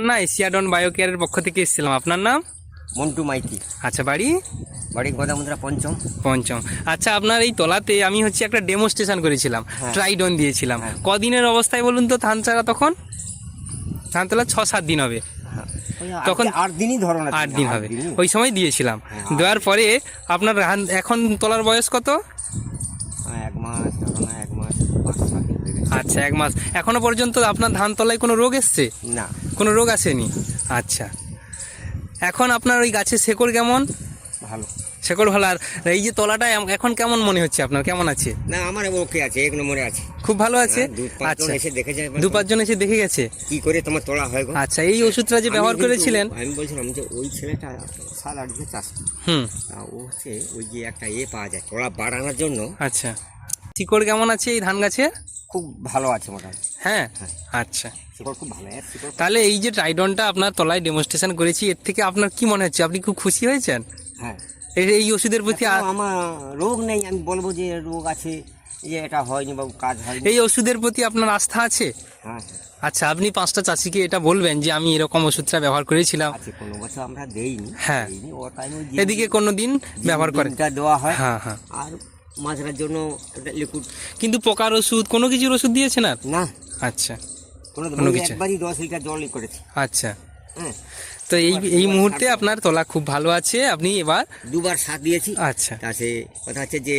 না এশিয়াডন বায়োকেয়ারের পক্ষ থেকে এসেছিলাম। আপনার নাম? মন্টু মাইতি। আচ্ছা, বাড়ি? বাড়ি গদামুদ্রা পঞ্চম। পঞ্চম। আচ্ছা, আপনার এই তলাতে আমি একটা ডেমোস্ট্রেশন করেছিলাম, ট্রাইডন দিয়েছিলাম। কদিনের অবস্থায় বলুন তো ধান চারা? তখন ধান তোলা 6-7 দিন হবে, তখন 8 দিনই ধরো না, 8 দিন হবে, ওই সময় দিয়েছিলাম। দেওয়ার পরে আপনার এখন তোলার বয়স কত? 1 মাস, ধরো না 1 মাস 5-7 দিন হয়ে গেছে। আচ্ছা, 1 মাস। এখনো পর্যন্ত আপনার ধান তলায় কোনো রোগ এসছে? না, কোনো রোগ আসেনি। আচ্ছা, এখন আপনার ওই গাছের শেকড় কেমন? ভালো শেকড় ভালো। আর এই যে তলাটা এখন কেমন মনে হচ্ছে আপনার? কেমন আছে? না, আমার ওকে আছে, 1 নম্বরে আছে, খুব ভালো আছে। 2-5 জন এসে দেখে যায়, 2-5 জন এসে দেখে গেছে কি করে তোমার তোলা হয় গো। আচ্ছা, এই ওষুধটা যে ব্যবহার করেছিলেন, আমি বলছিলাম যে ওই ছেলেটা 7-8 দিন চাষ করে। ও হচ্ছে ওই যে একটা পাওয়া যায় তোলা বাড়ানোর জন্য। আচ্ছা, শিকড় কেমন আছে এই ধান গাছে? খুব ভালো আছে মোটামুটি। হ্যাঁ, আচ্ছা। শিকড় খুব ভালো আছে। তাহলে এই যে ট্রাইডনটা আপনার তলায় ডেমনস্ট্রেশন করেছি, এর থেকে আপনার কি মনে হচ্ছে? আপনি খুব খুশি হয়েছেন? হ্যাঁ, এই ওষুধের প্রতি? আমার রোগ নেই, আমি বলবো যে রোগ আছে, যে এটা হয়নি বাবু, কাজ হয়নি। এই ওষুধের প্রতি আপনার আস্থা আছে? হ্যাঁ। আচ্ছা, আপনি 5টা চাষিকে এটা বলবেন যে আমি এরকম ওষুধটা ব্যবহার করেছিলাম। আছে, কোনো বছর আমরা দেইনি। হ্যাঁ, ও টাইমে এদিকে কোনো দিন ব্যবহার করে দেওয়া হয়। হ্যাঁ হ্যাঁ। আর মাছরার জন্য ওটা লিকুইড। কিন্তু পোকার ওষুধ কোনো কিছুর ওষুধ দিয়েছেন আর? না, আচ্ছা, কোনো কিছু একবারই 10 লিটার জলই করেছে। আচ্ছা। হ্যাঁ, তো এই মুহূর্তে আপনার তলা খুব ভালো আছে। আপনি এবার 2বার সার দিয়েছি। আচ্ছা, তা সে কথা হচ্ছে যে